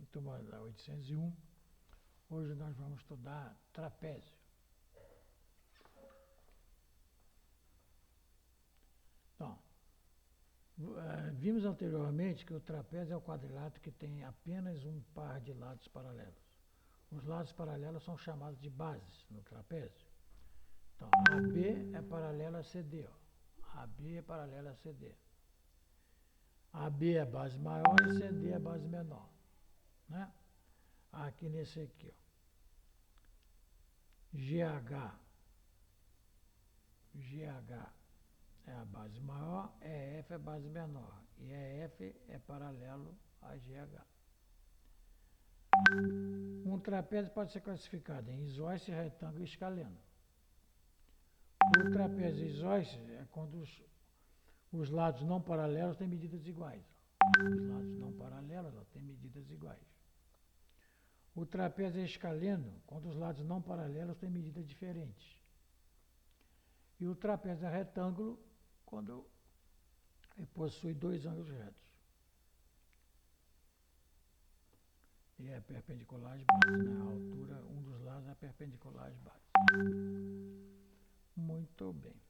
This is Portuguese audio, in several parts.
turma da 801. Hoje nós vamos estudar trapézio. Então, vimos anteriormente que o trapézio é o quadrilátero que tem apenas um par de lados paralelos. Os lados paralelos são chamados de bases no trapézio. Então, AB é paralelo a CD. Ó. AB é paralelo a CD. AB é base maior e CD é base menor. Né? Aqui nesse aqui, ó. GH é a base maior, EF é a base menor. E EF é paralelo a GH. Um trapézio pode ser classificado em isósceles, retângulo e escaleno. O trapézio isósceles é quando os lados não paralelos têm medidas iguais. Os lados não paralelos têm medidas iguais. O trapézio é escaleno quando os lados não paralelos têm medidas diferentes. E o trapézio é retângulo quando ele possui dois ângulos retos. E é perpendicular às bases, né? A altura, um dos lados é perpendicular às bases. Muito bem.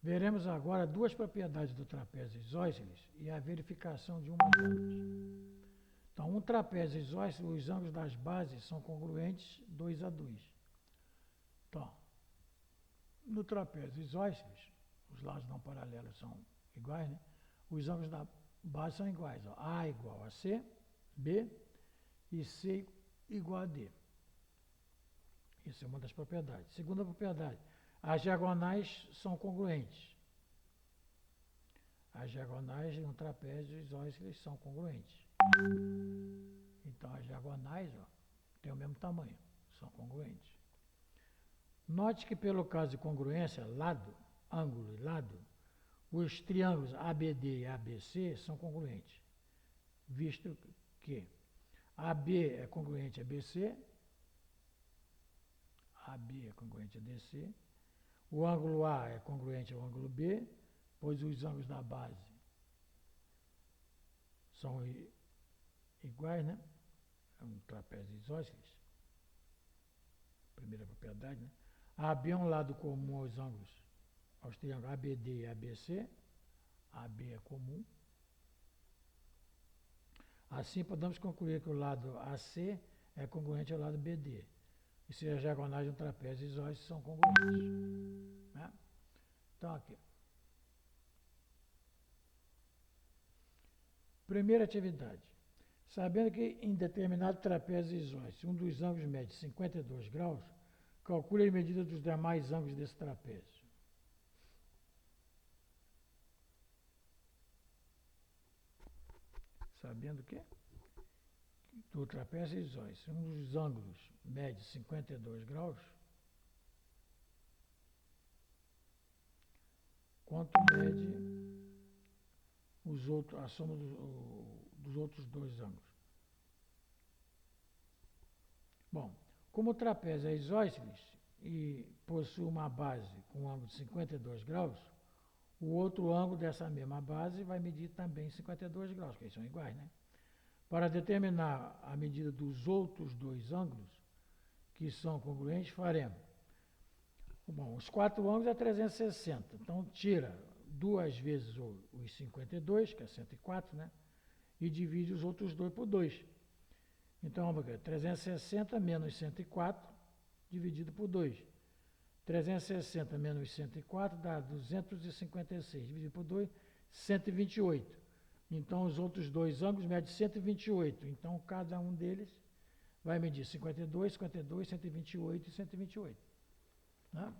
Veremos agora duas propriedades do trapézio isósceles e a verificação de uma delas. Então, um trapézio isósceles, os ângulos das bases são congruentes 2 a 2. Então, no trapézio isósceles, os lados não paralelos são iguais, né? Os ângulos da base são iguais. Ó. A igual a C, B e C igual a D. Isso é uma das propriedades. Segunda propriedade, as diagonais são congruentes. As diagonais de um trapézio isósceles são congruentes. Então, as diagonais têm o mesmo tamanho, são congruentes. Note que pelo caso de congruência, lado, ângulo e lado, os triângulos ABD e ABC são congruentes, visto que AB é congruente a BC, AB é congruente a DC, o ângulo A é congruente ao ângulo B, pois os ângulos da base são iguais, né? É um trapézio isósceles. Primeira propriedade, né? AB é um lado comum aos ângulos, aos triângulos ABD e ABC. AB é comum. Assim, podemos concluir que o lado AC é congruente ao lado BD. E se as diagonais de um trapézio isósceles são congruentes. Né? Então, aqui. Primeira atividade. Sabendo que em determinado trapézio isósceles, um dos ângulos mede 52 graus, calcule a medida dos demais ângulos desse trapézio. Sabendo que do trapézio isósceles, um dos ângulos mede 52 graus, quanto mede a soma dos outros dois ângulos? Bom, como o trapézio é isósceles e possui uma base com um ângulo de 52 graus, o outro ângulo dessa mesma base vai medir também 52 graus, porque eles são iguais, né? Para determinar a medida dos outros dois ângulos, que são congruentes, faremos. Bom, os quatro ângulos é 360, então tira duas vezes os 52, que é 104, né? E divide os outros dois por 2. Então, vamos ver, 360 menos 104 dividido por 2. 360 menos 104 dá 256, dividido por 2, 128. Então, os outros dois ângulos medem 128. Então, cada um deles vai medir 52, 52, 128 e 128. Né?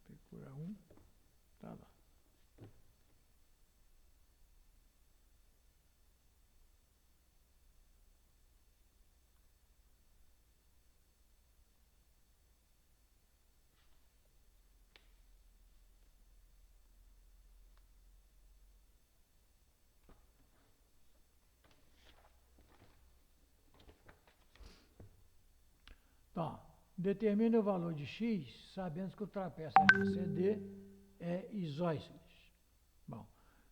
Procura um, tá lá. Então, determine o valor de x, sabendo que o trapézio ABCD é isósceles. Bom,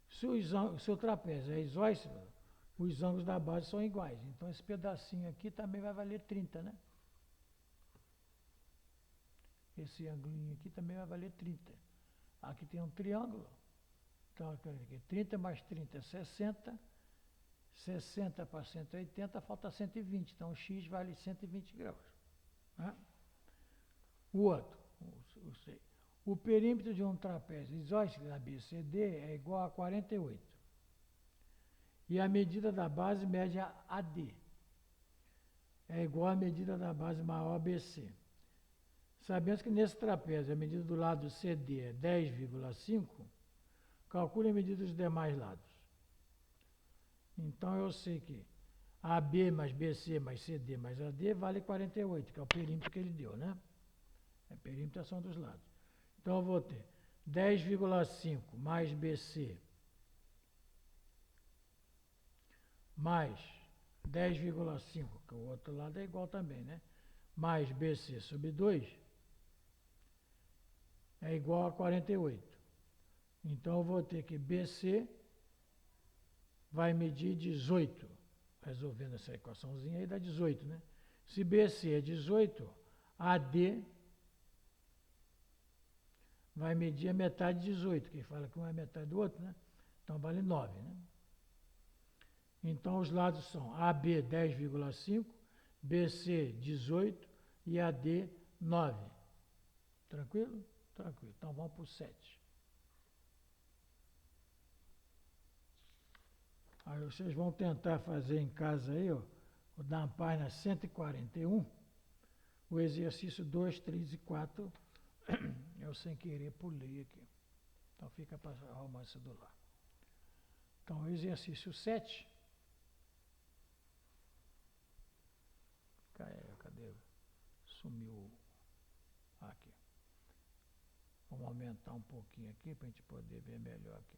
se o trapézio é isósceles, os ângulos da base são iguais. Então, esse pedacinho aqui também vai valer 30, né? Esse ângulo aqui também vai valer 30. Aqui tem um triângulo. Então, aqui, 30 mais 30 é 60. 60 para 180, falta 120. Então, o x vale 120 graus. Né? O outro, o perímetro de um trapézio isósceles ABCD é igual a 48. E a medida da base média AD é igual à medida da base maior ABC. Sabemos que nesse trapézio a medida do lado CD é 10,5, calcule a medida dos demais lados. Então eu sei que AB mais BC mais CD mais AD vale 48, que é o perímetro que ele deu, né? É a perímetração dos lados. Então eu vou ter 10,5 mais BC mais 10,5, que o outro lado é igual também, né? Mais BC sobre 2 é igual a 48. Então eu vou ter que BC vai medir 18. Resolvendo essa equaçãozinha aí dá 18, né? Se BC é 18, AD vai medir a metade de 18, que fala que um é metade do outro, né? Então vale 9, né? Então os lados são AB 10,5, BC 18 e AD 9. Tranquilo? Tranquilo. Então vamos para o 7. Aí vocês vão tentar fazer em casa aí, ó, na página 141, o exercício 2, 3 e 4, eu sem querer pulei aqui. Então fica para arrumar o celular. Então, o exercício 7. Cadê? Sumiu aqui. Vamos aumentar um pouquinho aqui para a gente poder ver melhor aqui.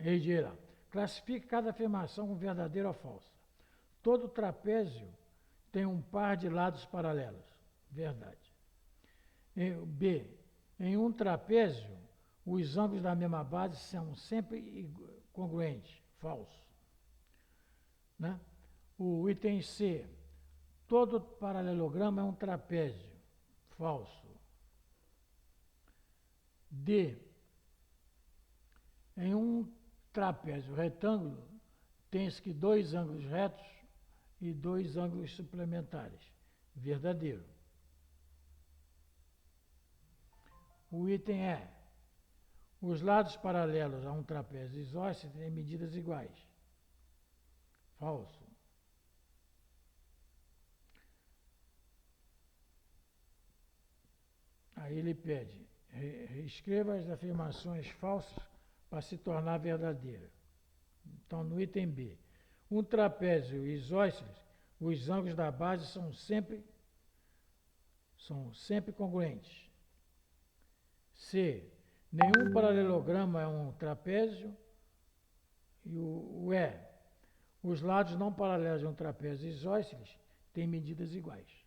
Regira. Classifique cada afirmação como verdadeira ou falsa. Todo trapézio tem um par de lados paralelos. Verdade. B. Em um trapézio, os ângulos da mesma base são sempre congruentes. Falso. Né? O item C. Todo paralelogramo é um trapézio. Falso. D. Em um trapézio retângulo, tem-se que 2 ângulos retos e 2 ângulos suplementares. Verdadeiro. O item E. Os lados paralelos a um trapézio isósceles têm medidas iguais. Falso. Aí ele pede, reescreva as afirmações falsas para se tornar verdadeira. Então, no item B, um trapézio isósceles, os ângulos da base são sempre congruentes. C, nenhum paralelogramo é um trapézio. E o E, os lados não paralelos de um trapézio isósceles têm medidas iguais.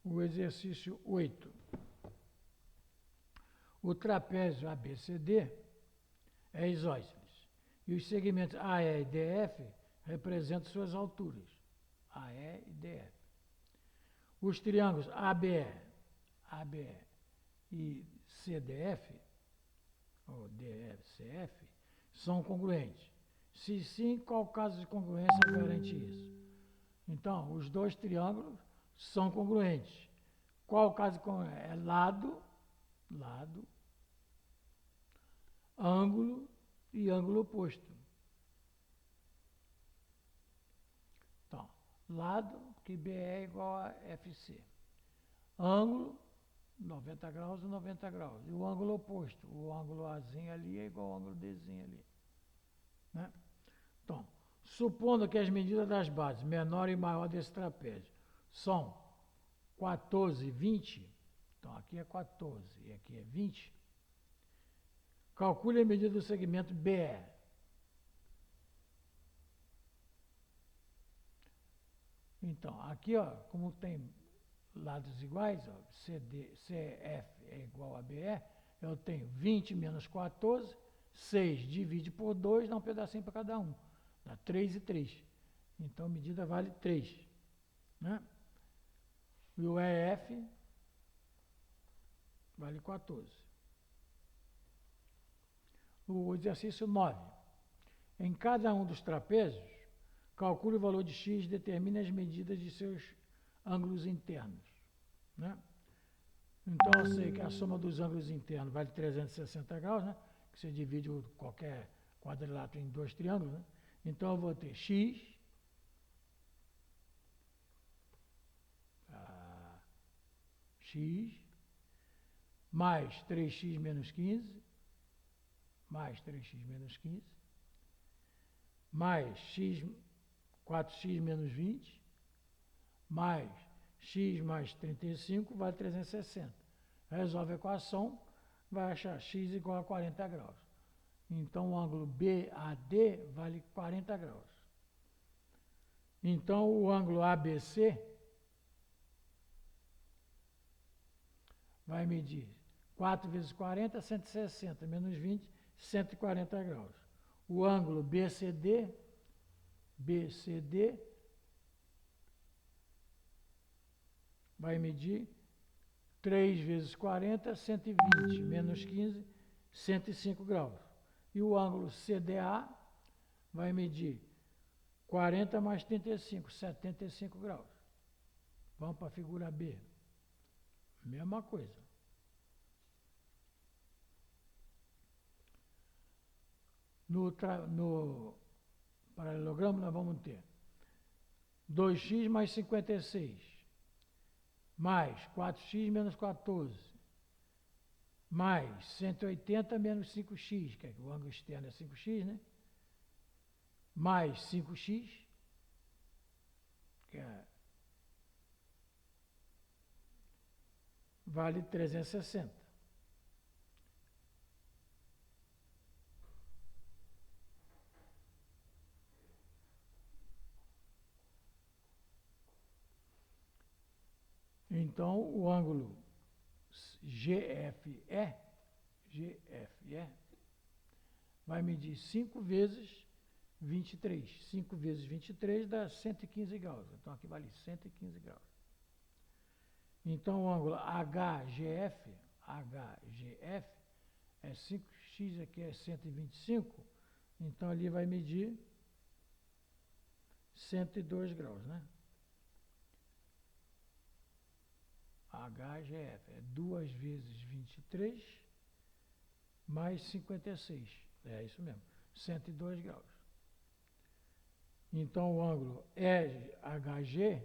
O exercício 8. O trapézio ABCD é isósceles. E os segmentos AE e DF representam suas alturas. AE e DF. Os triângulos ABE e CDF, ou DFCF, são congruentes. Se sim, qual caso de congruência garante isso? Então, os dois triângulos são congruentes. Qual o caso de congruência? É lado, ângulo e ângulo oposto. Então, lado, que BE é igual a FC. Ângulo, 90 graus e 90 graus. E o ângulo oposto, o ângulo Azinho ali é igual ao ângulo Dzinho ali. Né? Então, supondo que as medidas das bases, menor e maior desse trapézio, são 14 e 20, então aqui é 14 e aqui é 20, calcule a medida do segmento BE. Então, aqui, ó, como tem lados iguais, ó, CF é igual a BE, eu tenho 20 menos 14, 6 divide por 2, dá um pedacinho para cada um. Dá 3 e 3. Então, a medida vale 3. Né? E o EF vale 14. O exercício 9. Em cada um dos trapézios, calcule o valor de x e determine as medidas de seus ângulos internos. Né? Então, eu sei que a soma dos ângulos internos vale 360 graus, né? Que você divide qualquer quadrilátero em dois triângulos. Né? Então, eu vou ter x mais 3x menos 15, mais 3x menos 15, mais 4x menos 20, mais x mais 35, vale 360. Resolve a equação, vai achar x igual a 40 graus. Então, o ângulo BAD vale 40 graus. Então, o ângulo ABC vai medir 4 vezes 40, 160, menos 20, 140 graus. O ângulo BCD vai medir 3 vezes 40, 120, menos 15, 105 graus. E o ângulo CDA vai medir 40 mais 35, 75 graus. Vamos para a figura B. Mesma coisa. No paralelogramo nós vamos ter 2x mais 56, mais 4x menos 14, mais 180 menos 5x, que é o ângulo externo é 5x, né? Mais 5x, que vale 360. Então, o ângulo GFE vai medir 5 vezes 23. 5 vezes 23 dá 115 graus. Então, aqui vale 115 graus. Então, o ângulo HGF é 5x, aqui é 125. Então, ali vai medir 102 graus, né? HGF é 2 vezes 23 mais 56. É isso mesmo, 102 graus. Então, o ângulo EHG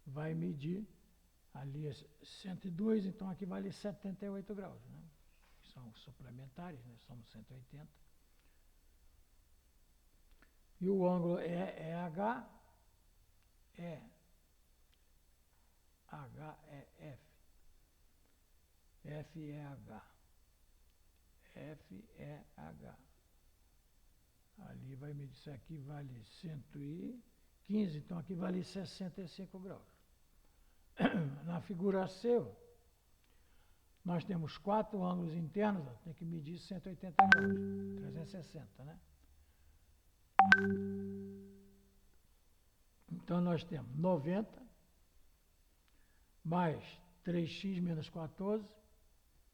vai medir ali 102, então aqui vale 78 graus. Né? São suplementares, né? Somos 180. E o ângulo EH é F. FEH. Ali vai medir, isso aqui vale 115, então aqui vale 65 graus. na figura C, nós temos 4 ângulos internos, tem que medir 180 graus, 360, né? Então, nós temos 90 mais 3x menos 14,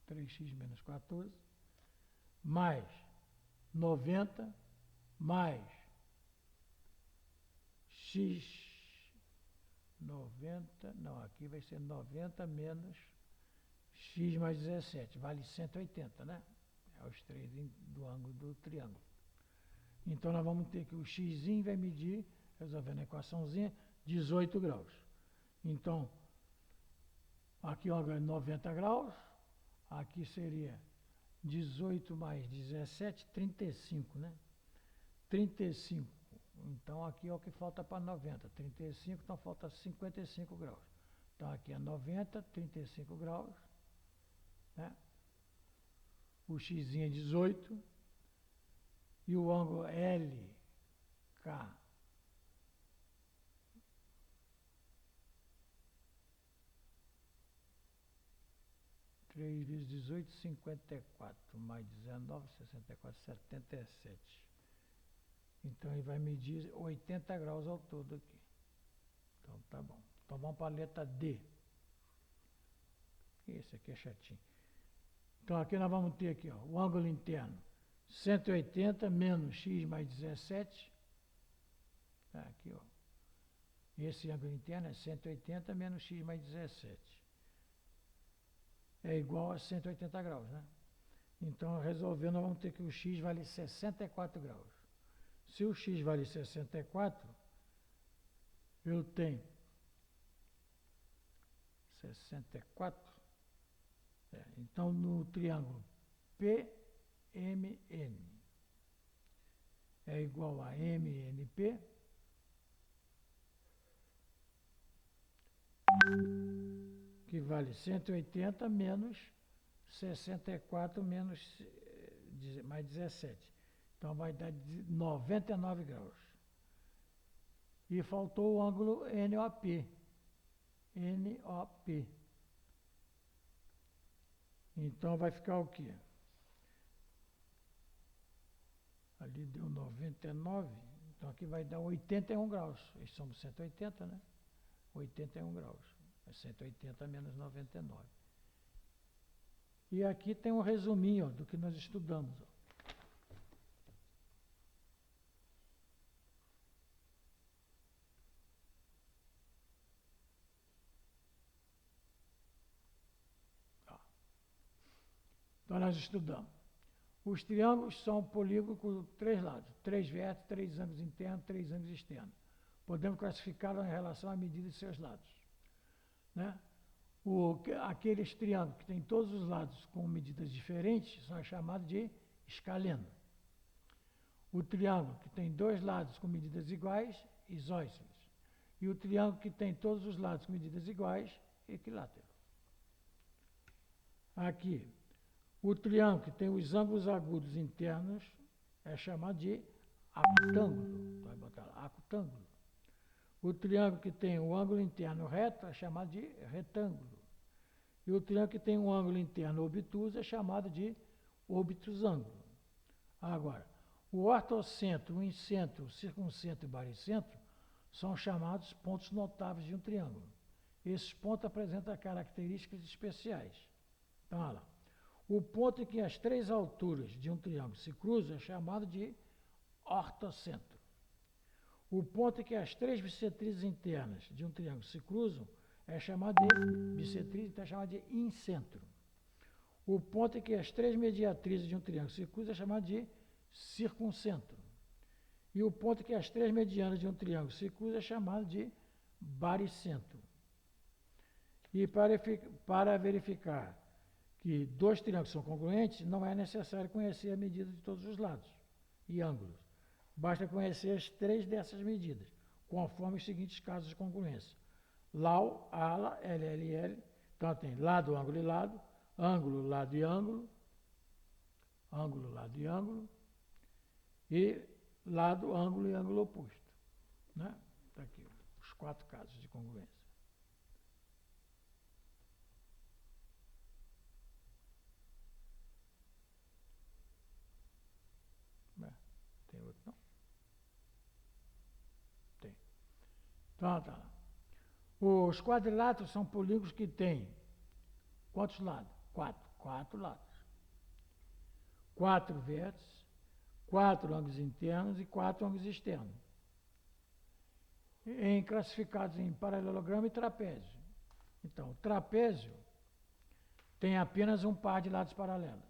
3x menos 14, mais 90 mais x 90, não, aqui vai ser 90 menos x mais 17, vale 180, né? É os 3 do ângulo do triângulo. Então, nós vamos ter que o x vai medir, resolvendo a equaçãozinha, 18 graus. Então, aqui o ângulo é 90 graus, aqui seria 18 mais 17, 35, né? 35. Então, aqui é o que falta para 90. 35, então falta 55 graus. Então, aqui é 90, 35 graus, né? O x é 18 e o ângulo LK 3 vezes 18, 54, mais 19, 64, 77. Então, ele vai medir 80 graus ao todo aqui. Então, tá bom. Então, vamos para a letra D. Esse aqui é chatinho. Então, aqui nós vamos ter aqui, ó, o ângulo interno, 180 menos x mais 17. Tá, aqui, ó. Esse ângulo interno é 180 menos x mais 17. É igual a 180 graus, né? Então, resolvendo, nós vamos ter que o x vale 64 graus. Se o x vale 64, eu tenho 64. Então, no triângulo PMN é igual a MNP, que vale 180 menos 64 menos mais 17. Então, vai dar 99 graus. E faltou o ângulo NOP. NOP. Então, vai ficar o quê? Ali deu 99. Então, aqui vai dar 81 graus. Esses são 180, né? 81 graus. É 180 menos 99. E aqui tem um resuminho, ó, do que nós estudamos. Ó. Então, nós estudamos. Os triângulos são polígonos com 3 lados, 3 vértices, 3 ângulos internos, 3 ângulos externos. Podemos classificá-los em relação à medida de seus lados. Né? Aqueles triângulos que têm todos os lados com medidas diferentes são chamados de escaleno. O triângulo que tem 2 lados com medidas iguais, isósceles. E o triângulo que tem todos os lados com medidas iguais, equilátero. Aqui, o triângulo que tem os ângulos agudos internos é chamado de acutângulo. Vai botar lá, acutângulo. O triângulo que tem o ângulo interno reto é chamado de retângulo. E o triângulo que tem um ângulo interno obtuso é chamado de obtusângulo. Agora, o ortocentro, o incentro, o circuncentro e o baricentro são chamados pontos notáveis de um triângulo. Esses pontos apresentam características especiais. Então, olha lá. O ponto em que as 3 alturas de um triângulo se cruzam é chamado de ortocentro. O ponto em que as 3 bissetrizes internas de um triângulo se cruzam é chamado de bissetriz, então é chamado de incentro. O ponto em que as 3 mediatrizes de um triângulo se cruzam é chamado de circuncentro. E o ponto em que as 3 medianas de um triângulo se cruzam é chamado de baricentro. E para verificar que 2 triângulos são congruentes, não é necessário conhecer a medida de todos os lados e ângulos. Basta conhecer as 3 dessas medidas, conforme os seguintes casos de congruência. LAU, ALA, LLL, então tem lado, ângulo e lado, ângulo, lado e ângulo, e lado, ângulo e ângulo oposto. Né? Está aqui os 4 casos de congruência. Então, tá. Os quadriláteros são polígonos que têm quantos lados? Quatro lados. 4 vértices, 4 ângulos internos e 4 ângulos externos. Classificados em paralelogramo e trapézio. Então, o trapézio tem apenas um par de lados paralelos.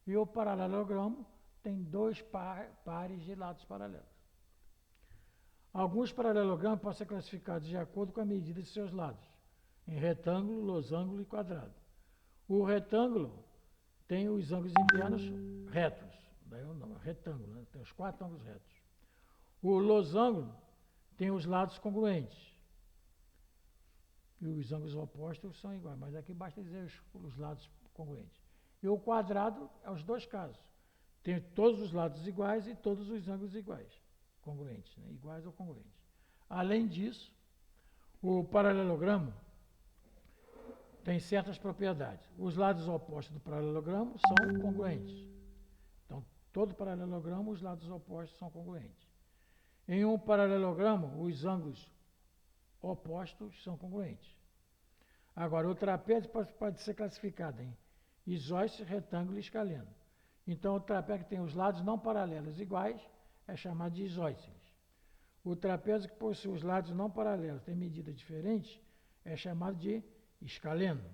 E o paralelogramo tem 2 pares de lados paralelos. Alguns paralelogramas podem ser classificados de acordo com a medida de seus lados, em retângulo, losango e quadrado. O retângulo tem os ângulos internos retos, daí o nome, retângulo, né? Tem os 4 ângulos retos. O losango tem os lados congruentes. E os ângulos opostos são iguais, mas aqui basta dizer os lados congruentes. E o quadrado é os dois casos. Tem todos os lados iguais e todos os ângulos iguais, congruentes, né? Iguais ou congruentes. Além disso, o paralelogramo tem certas propriedades. Os lados opostos do paralelogramo são congruentes. Então, todo paralelogramo, os lados opostos são congruentes. Em um paralelogramo, os ângulos opostos são congruentes. Agora, o trapézio pode ser classificado em isósceles, retângulo e escaleno. Então, o trapézio que tem os lados não paralelos iguais é chamado de isósceles. O trapézio que possui os lados não paralelos, tem medidas diferentes, é chamado de escaleno.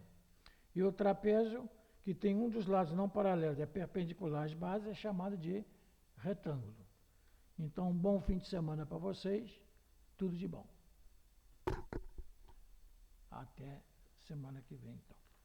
E o trapézio que tem um dos lados não paralelos, é perpendicular às bases, é chamado de retângulo. Então, um bom fim de semana para vocês, tudo de bom. Até semana que vem, então.